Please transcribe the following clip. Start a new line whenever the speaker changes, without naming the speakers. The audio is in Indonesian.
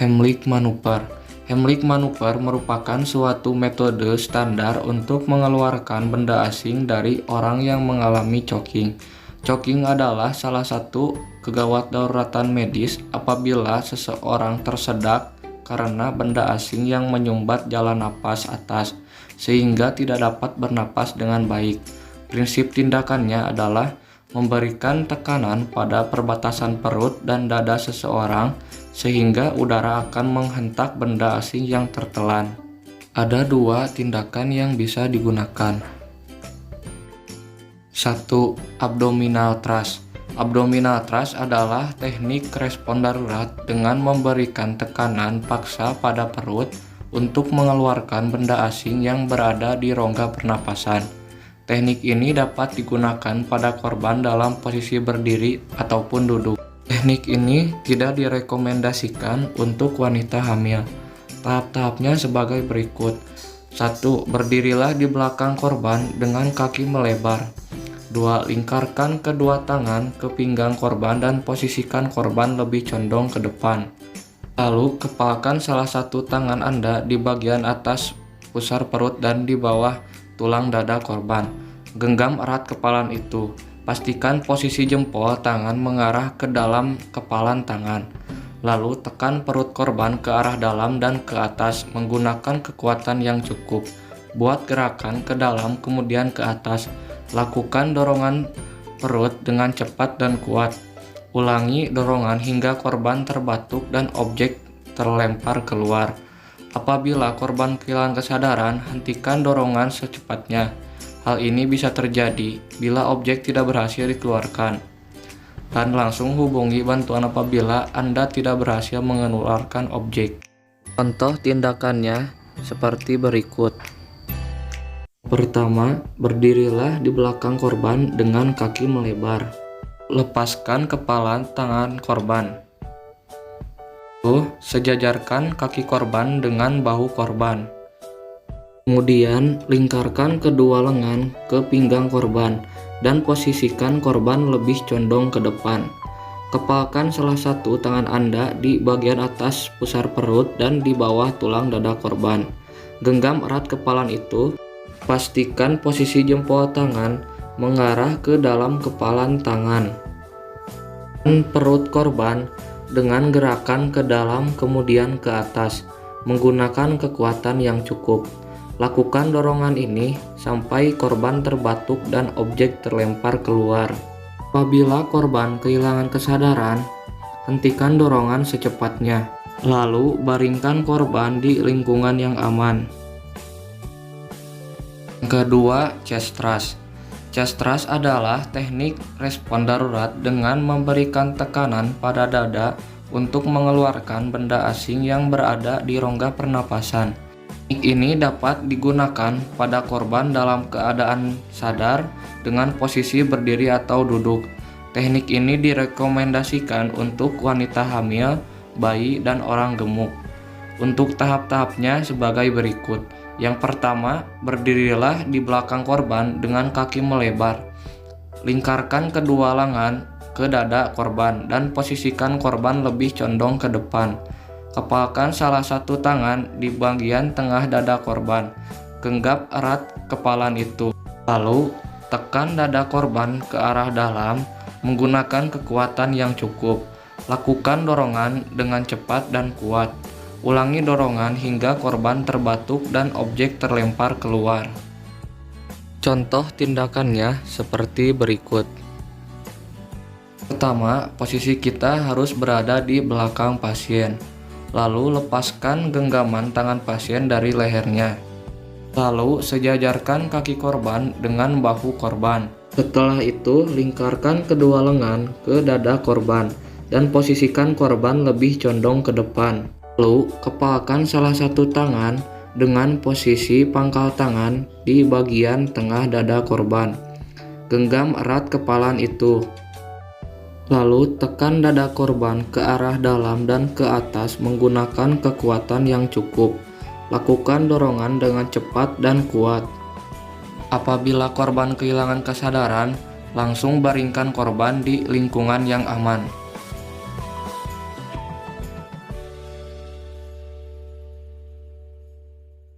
Heimlich maneuver. Heimlich maneuver merupakan suatu metode standar untuk mengeluarkan benda asing dari orang yang mengalami choking. Choking adalah salah satu kegawat dauratan medis apabila seseorang tersedak karena benda asing yang menyumbat jalan napas atas, sehingga tidak dapat bernapas dengan baik. Prinsip tindakannya adalah memberikan tekanan pada perbatasan perut dan dada seseorang sehingga udara akan menghentak benda asing yang tertelan. Ada dua tindakan yang bisa digunakan. 1. Abdominal thrust. Abdominal thrust adalah teknik respon darurat dengan memberikan tekanan paksa pada perut untuk mengeluarkan benda asing yang berada di rongga pernapasan. Teknik ini dapat digunakan pada korban dalam posisi berdiri ataupun duduk. Teknik ini tidak direkomendasikan untuk wanita hamil. Tahap-tahapnya sebagai berikut. 1. Berdirilah di belakang korban dengan kaki melebar. 2. Lingkarkan kedua tangan ke pinggang korban dan posisikan korban lebih condong ke depan. Lalu, kepalkan salah satu tangan Anda di bagian atas pusar perut dan di bawah tulang dada korban. Genggam erat kepalan itu. Pastikan posisi jempol tangan mengarah ke dalam kepalan tangan. Lalu tekan perut korban ke arah dalam dan ke atas menggunakan kekuatan yang cukup. Buat gerakan ke dalam kemudian ke atas. Lakukan dorongan perut dengan cepat dan kuat. Ulangi dorongan hingga korban terbatuk dan objek terlempar keluar. Apabila korban kehilangan kesadaran, hentikan dorongan secepatnya. Hal ini bisa terjadi bila objek tidak berhasil dikeluarkan. Dan langsung hubungi bantuan apabila Anda tidak berhasil mengeluarkan objek. Contoh tindakannya seperti berikut. Pertama, berdirilah di belakang korban dengan kaki melebar. Lepaskan kepala tangan korban. Sejajarkan kaki korban dengan bahu korban. Kemudian, lingkarkan kedua lengan ke pinggang korban dan posisikan korban lebih condong ke depan. Kepalkan salah satu tangan Anda di bagian atas pusar perut dan di bawah tulang dada korban. Genggam erat kepalan itu. Pastikan posisi jempol tangan mengarah ke dalam kepalan tangan. Dan perut korban dengan gerakan ke dalam kemudian ke atas, menggunakan kekuatan yang cukup. Lakukan dorongan ini sampai korban terbatuk dan objek terlempar keluar. Apabila korban kehilangan kesadaran, hentikan dorongan secepatnya. Lalu baringkan korban di lingkungan yang aman. Kedua, chest thrust. Chest thrust adalah teknik respon darurat dengan memberikan tekanan pada dada untuk mengeluarkan benda asing yang berada di rongga pernapasan. Teknik ini dapat digunakan pada korban dalam keadaan sadar dengan posisi berdiri atau duduk. Teknik ini direkomendasikan untuk wanita hamil, bayi, dan orang gemuk. Untuk tahap-tahapnya sebagai berikut. Yang pertama, berdirilah di belakang korban dengan kaki melebar. Lingkarkan kedua lengan ke dada korban dan posisikan korban lebih condong ke depan. Kepalkan salah satu tangan di bagian tengah dada korban. Genggam erat kepalan itu. Lalu, tekan dada korban ke arah dalam menggunakan kekuatan yang cukup. Lakukan dorongan dengan cepat dan kuat. Ulangi dorongan hingga korban terbatuk dan objek terlempar keluar. Contoh tindakannya seperti berikut. Pertama, posisi kita harus berada di belakang pasien. Lalu lepaskan genggaman tangan pasien dari lehernya. Lalu sejajarkan kaki korban dengan bahu korban. Setelah itu, lingkarkan kedua lengan ke dada korban dan posisikan korban lebih condong ke depan. Lalu, kepalkan salah satu tangan dengan posisi pangkal tangan di bagian tengah dada korban. Genggam erat kepalan itu. Lalu, tekan dada korban ke arah dalam dan ke atas menggunakan kekuatan yang cukup. Lakukan dorongan dengan cepat dan kuat. Apabila korban kehilangan kesadaran, langsung baringkan korban di lingkungan yang aman.